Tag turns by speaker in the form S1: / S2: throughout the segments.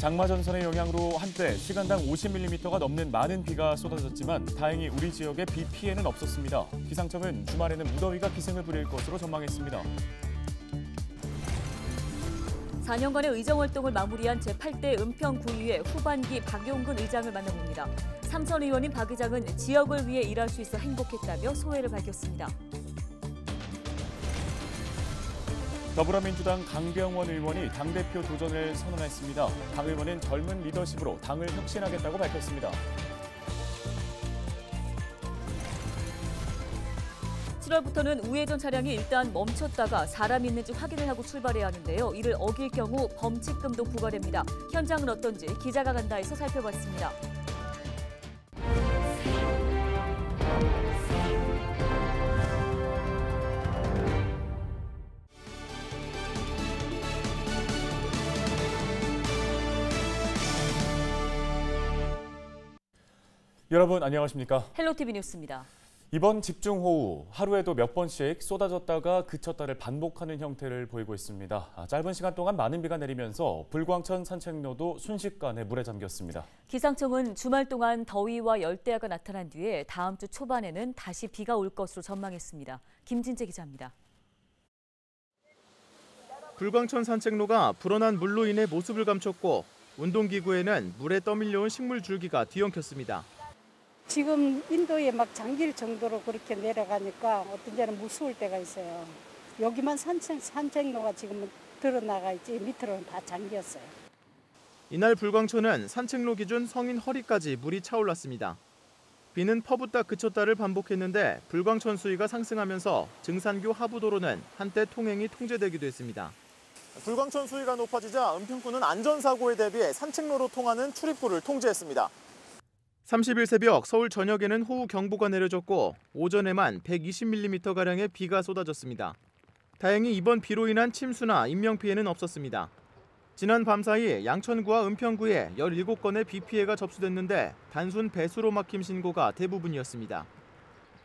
S1: 장마 전선의 영향으로 한때 시간당 50mm가 넘는 많은 비가 쏟아졌지만 다행히 우리 지역에 비 피해는 없었습니다. 기상청은 주말에는 무더위가 기승을 부릴 것으로 전망했습니다.
S2: 4년간의 의정활동을 마무리한 제8대 은평구의회 후반기 박용근 의장을 만나봅니다. 삼선 의원인 박 의장은 지역을 위해 일할 수 있어 행복했다며 소회를 밝혔습니다.
S1: 더불어민주당 강병원 의원이 당대표 도전을 선언했습니다. 강 의원은 젊은 리더십으로 당을 혁신하겠다고 밝혔습니다.
S2: 7월부터는 우회전 차량이 일단 멈췄다가 사람이 있는지 확인을 하고 출발해야 하는데요. 이를 어길 경우 범칙금도 부과됩니다. 현장은 어떤지 기자가 간다에서 살펴봤습니다.
S1: 여러분 안녕하십니까?
S2: 헬로티비 뉴스입니다.
S1: 이번 집중호우, 하루에도 몇 번씩 쏟아졌다가 그쳤다를 반복하는 형태를 보이고 있습니다. 짧은 시간 동안 많은 비가 내리면서 불광천 산책로도 순식간에 물에 잠겼습니다.
S2: 기상청은 주말 동안 더위와 열대야가 나타난 뒤에 다음 주 초반에는 다시 비가 올 것으로 전망했습니다. 김진재 기자입니다.
S3: 불광천 산책로가 불어난 물로 인해 모습을 감췄고 운동기구에는 물에 떠밀려온 식물 줄기가 뒤엉켰습니다.
S4: 지금 인도에 막 잠길 정도로 그렇게 내려가니까 어떤 데는 무서울 때가 있어요. 여기만 산책로가 지금 드러나가 있지 밑으로는 다 잠겼어요.
S3: 이날 불광천은 산책로 기준 성인 허리까지 물이 차올랐습니다. 비는 퍼붓다 그쳤다를 반복했는데 불광천 수위가 상승하면서 증산교 하부도로는 한때 통행이 통제되기도 했습니다.
S5: 불광천 수위가 높아지자 은평구는 안전사고에 대비해 산책로로 통하는 출입구를 통제했습니다.
S3: 30일 새벽 서울 전역에는 호우경보가 내려졌고 오전에만 120mm가량의 비가 쏟아졌습니다. 다행히 이번 비로 인한 침수나 인명피해는 없었습니다. 지난 밤 사이 양천구와 은평구에 17건의 비 피해가 접수됐는데 단순 배수로 막힘 신고가 대부분이었습니다.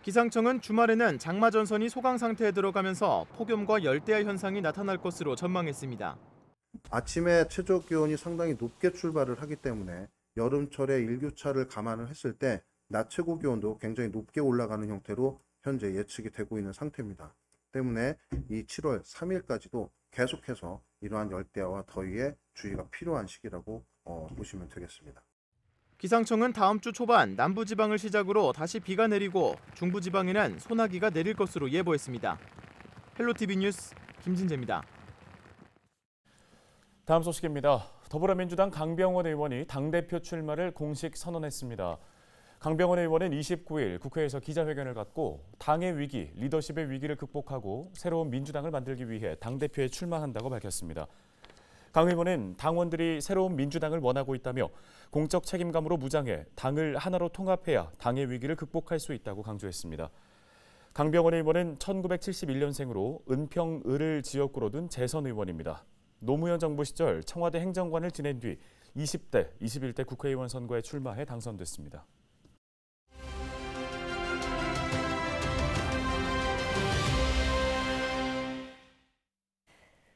S3: 기상청은 주말에는 장마 전선이 소강 상태에 들어가면서 폭염과 열대야 현상이 나타날 것으로 전망했습니다.
S6: 아침에 최저 기온이 상당히 높게 출발을 하기 때문에 여름철에 일교차를 감안을 했을 때 낮 최고 기온도 굉장히 높게 올라가는 형태로 현재 예측이 되고 있는 상태입니다. 때문에 이 7월 3일까지도 계속해서 이러한 열대야와 더위에 주의가 필요한 시기라고 보시면 되겠습니다.
S3: 기상청은 다음 주 초반 남부지방을 시작으로 다시 비가 내리고 중부지방에는 소나기가 내릴 것으로 예보했습니다. 헬로티비 뉴스 김진재입니다.
S1: 다음 소식입니다. 더불어민주당 강병원 의원이 당대표 출마를 공식 선언했습니다. 강병원 의원은 29일 국회에서 기자회견을 갖고 당의 위기, 리더십의 위기를 극복하고 새로운 민주당을 만들기 위해 당대표에 출마한다고 밝혔습니다. 강 의원은 당원들이 새로운 민주당을 원하고 있다며 공적 책임감으로 무장해 당을 하나로 통합해야 당의 위기를 극복할 수 있다고 강조했습니다. 강병원 의원은 1971년생으로 은평-을을 지역구로 둔 재선 의원입니다. 노무현 정부 시절 청와대 행정관을 지낸 뒤 20대, 21대 국회의원 선거에 출마해 당선됐습니다.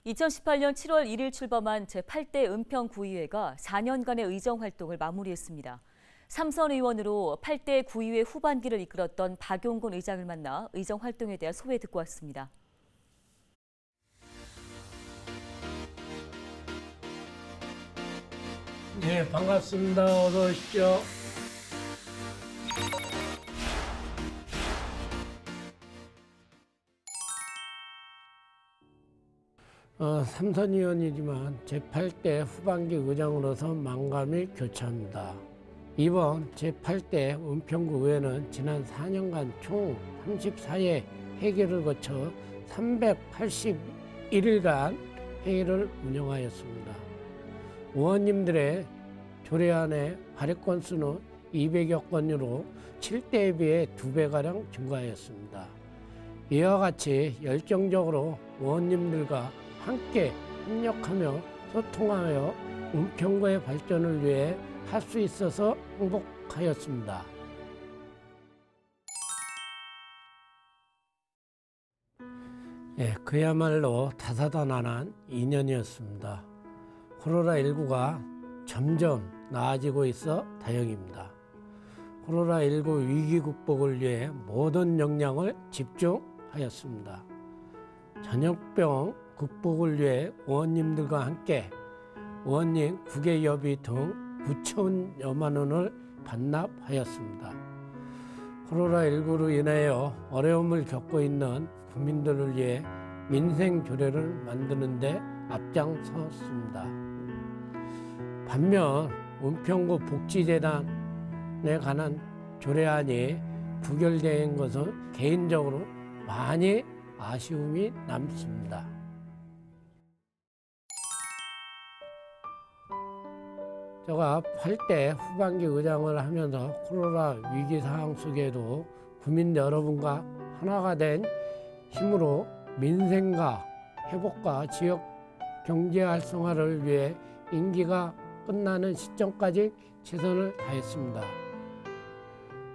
S2: (2018년 7월 1일) 출범한 제8대 은평구의회가 4년간의 의정활동을 마무리했습니다. 삼선 의원으로 8대 구의회 후반기를 이끌었던 박용근 의장을 만나 의정활동에 대한 소회 듣고 왔습니다.
S7: 네, 반갑습니다. 어서 오십시오. 삼선 의원이지만 제8대 후반기 의장으로서 만감이 교차합니다. 이번 제8대 은평구 의회는 지난 4년간 총 34회 회기를 거쳐 381일간 회의를 운영하였습니다. 의원님들의 조례안의 발의 건수는 200여 건으로 7대에 비해 2배가량 증가하였습니다. 이와 같이 열정적으로 의원님들과 함께 협력하며 소통하여 은평구의 발전을 위해 할 수 있어서 행복하였습니다. 그야말로 다사다난한 2년이었습니다. 코로나19가 점점 나아지고 있어 다행입니다. 코로나19 위기 극복을 위해 모든 역량을 집중하였습니다. 전염병 극복을 위해 의원님들과 함께 의원님 국외여비 등 9천여만 원을 반납하였습니다. 코로나19로 인하여 어려움을 겪고 있는 국민들을 위해 민생조례를 만드는 데 앞장섰습니다. 반면 은평구 복지재단에 관한 조례안이 부결된 것은 개인적으로 많이 아쉬움이 남습니다. 제가 8대 후반기 의장을 하면서 코로나 위기 상황 속에도 국민 여러분과 하나가 된 힘으로 민생과 회복과 지역 경제 활성화를 위해 임기가 끝나는 시점까지 최선을 다했습니다.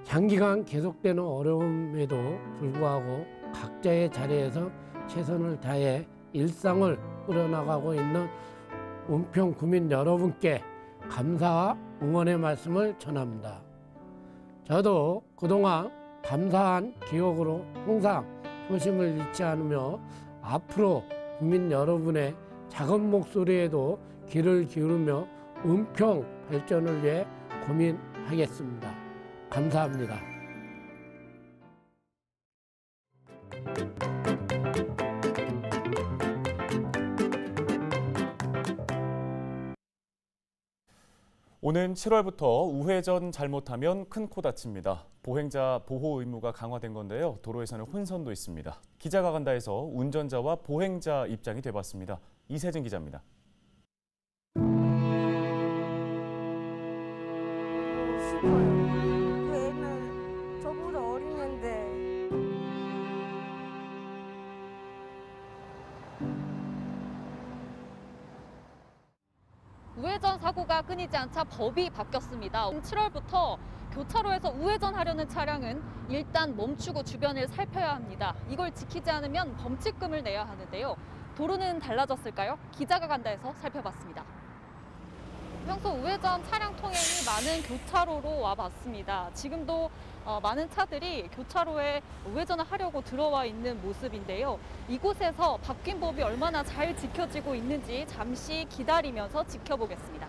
S7: 장기간 계속되는 어려움에도 불구하고 각자의 자리에서 최선을 다해 일상을 꾸려나가고 있는 은평 구민 여러분께 감사와 응원의 말씀을 전합니다. 저도 그동안 감사한 기억으로 항상 초심을 잃지 않으며 앞으로 국민 여러분의 작은 목소리에도 귀를 기울이며 은평 발전을 위해 고민하겠습니다. 감사합니다.
S1: 오는 7월부터 우회전 잘못하면 큰 코 다칩니다. 보행자 보호 의무가 강화된 건데요. 도로에서는 혼선도 있습니다. 기자가 간다에서 운전자와 보행자 입장이 돼봤습니다. 이세진 기자입니다.
S8: 그 애는 저보다 어린 애인데.
S9: 우회전 사고가 끊이지 않자 법이 바뀌었습니다. 7월부터 교차로에서 우회전하려는 차량은 일단 멈추고 주변을 살펴야 합니다. 이걸 지키지 않으면 범칙금을 내야 하는데요. 도로는 달라졌을까요? 기자가 간다에서 살펴봤습니다. 평소 우회전 차량 통행이 많은 교차로로 와봤습니다. 지금도 많은 차들이 교차로에 우회전을 하려고 들어와 있는 모습인데요. 이곳에서 바뀐 법이 얼마나 잘 지켜지고 있는지 잠시 기다리면서 지켜보겠습니다.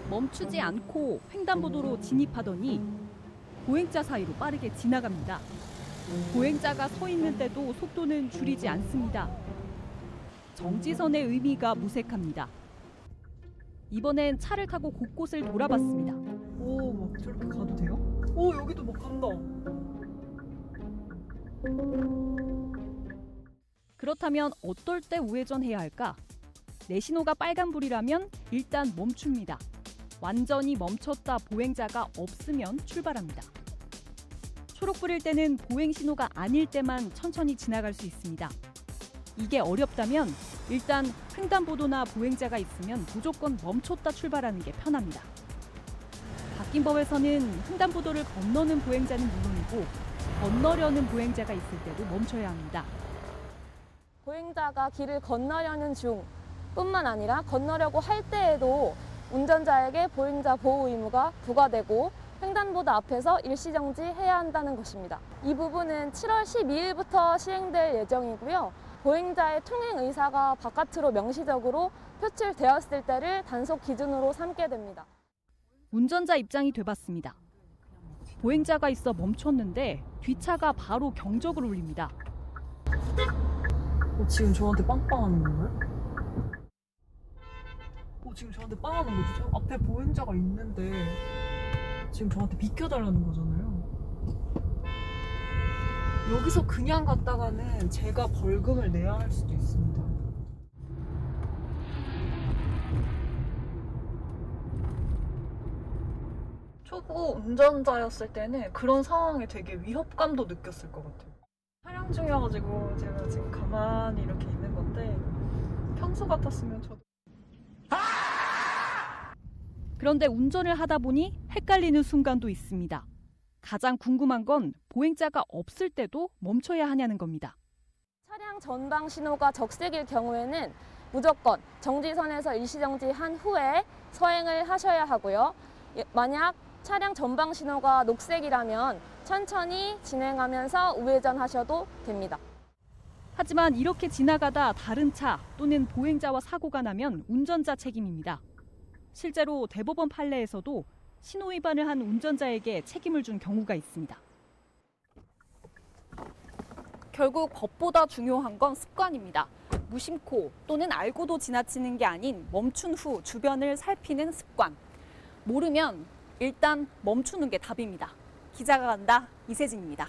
S10: 멈추지 않고 횡단보도로 진입하더니 보행자 사이로 빠르게 지나갑니다. 보행자가 서 있는 때도 속도는 줄이지 않습니다. 정지선의 의미가 무색합니다. 이번엔 차를 타고 곳곳을 돌아봤습니다.
S11: 오, 막 저렇게 가도 돼요? 오, 여기도 막 간다.
S10: 그렇다면 어떨 때 우회전해야 할까? 내 신호가 빨간불이라면 일단 멈춥니다. 완전히 멈췄다 보행자가 없으면 출발합니다. 초록불일 때는 보행 신호가 아닐 때만 천천히 지나갈 수 있습니다. 이게 어렵다면 일단 횡단보도나 보행자가 있으면 무조건 멈췄다 출발하는 게 편합니다. 바뀐 법에서는 횡단보도를 건너는 보행자는 물론이고 건너려는 보행자가 있을 때도 멈춰야 합니다.
S8: 보행자가 길을 건너려는 중 뿐만 아니라 건너려고 할 때에도 운전자에게 보행자 보호 의무가 부과되고 횡단보도 앞에서 일시정지해야 한다는 것입니다. 이 부분은 7월 12일부터 시행될 예정이고요. 보행자의 통행 의사가 바깥으로 명시적으로 표출되었을 때를 단속 기준으로 삼게 됩니다.
S10: 운전자 입장이 돼봤습니다. 보행자가 있어 멈췄는데 뒷차가 바로 경적을 울립니다.
S11: 지금 저한테 빵빵하는 건가요? 지금 저한테 빵하는 거죠? 앞에 보행자가 있는데 지금 저한테 비켜달라는 거잖아요. 여기서 그냥 갔다가는 제가 벌금을 내야 할 수도 있습니다. 초보 운전자였을 때는 그런 상황에 되게 위협감도 느꼈을 것 같아요. 촬영 중이어가지고 제가 지금 가만히 이렇게 있는 건데 평소 같았으면 저도
S10: 그런데 운전을 하다 보니 헷갈리는 순간도 있습니다. 가장 궁금한 건 보행자가 없을 때도 멈춰야 하냐는 겁니다.
S8: 차량 차량 전방 신호가 적색일 경우에는 무조건 정지선에서 일시정지한 후에 서행을 하셔야 하고요. 만약 차량 전방 신호가 녹색이라면 천천히 진행하면서 우회전하셔도 됩니다.
S10: 하지만 이렇게 지나가다 다른 차 또는 보행자와 사고가 나면 운전자 책임입니다. 실제로 대법원 판례에서도 신호 위반을 한 운전자에게 책임을 준 경우가 있습니다.
S12: 결국 법보다 중요한 건 습관입니다. 무심코 또는 알고도 지나치는 게 아닌 멈춘 후 주변을 살피는 습관. 모르면 일단 멈추는 게 답입니다. 기자가 간다, 이세진입니다.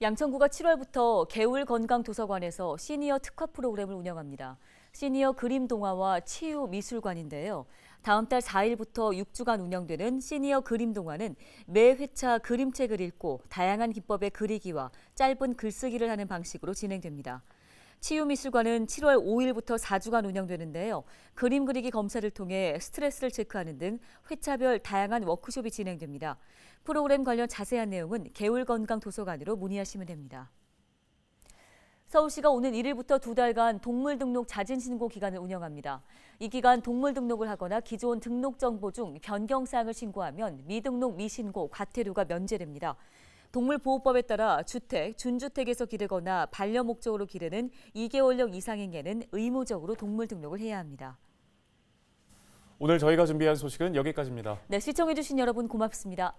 S2: 양천구가 7월부터 개울건강도서관에서 시니어 특화 프로그램을 운영합니다. 시니어 그림 동화와 치유 미술관인데요. 다음 달 4일부터 6주간 운영되는 시니어 그림 동화는 매 회차 그림책을 읽고 다양한 기법의 그리기와 짧은 글쓰기를 하는 방식으로 진행됩니다. 치유 미술관은 7월 5일부터 4주간 운영되는데요. 그림 그리기 검사를 통해 스트레스를 체크하는 등 회차별 다양한 워크숍이 진행됩니다. 프로그램 관련 자세한 내용은 개울건강도서관으로 문의하시면 됩니다. 서울시가 오는 1일부터 2달간 동물 등록 자진 신고 기간을 운영합니다. 이 기간 동물 등록을 하거나 기존 등록 정보 중 변경 사항을 신고하면 미등록, 미신고, 과태료가 면제됩니다. 동물보호법에 따라 주택, 준주택에서 기르거나 반려 목적으로 기르는 2개월령 이상인 개는 의무적으로 동물 등록을 해야 합니다.
S1: 오늘 저희가 준비한 소식은 여기까지입니다.
S2: 네, 시청해주신 여러분 고맙습니다.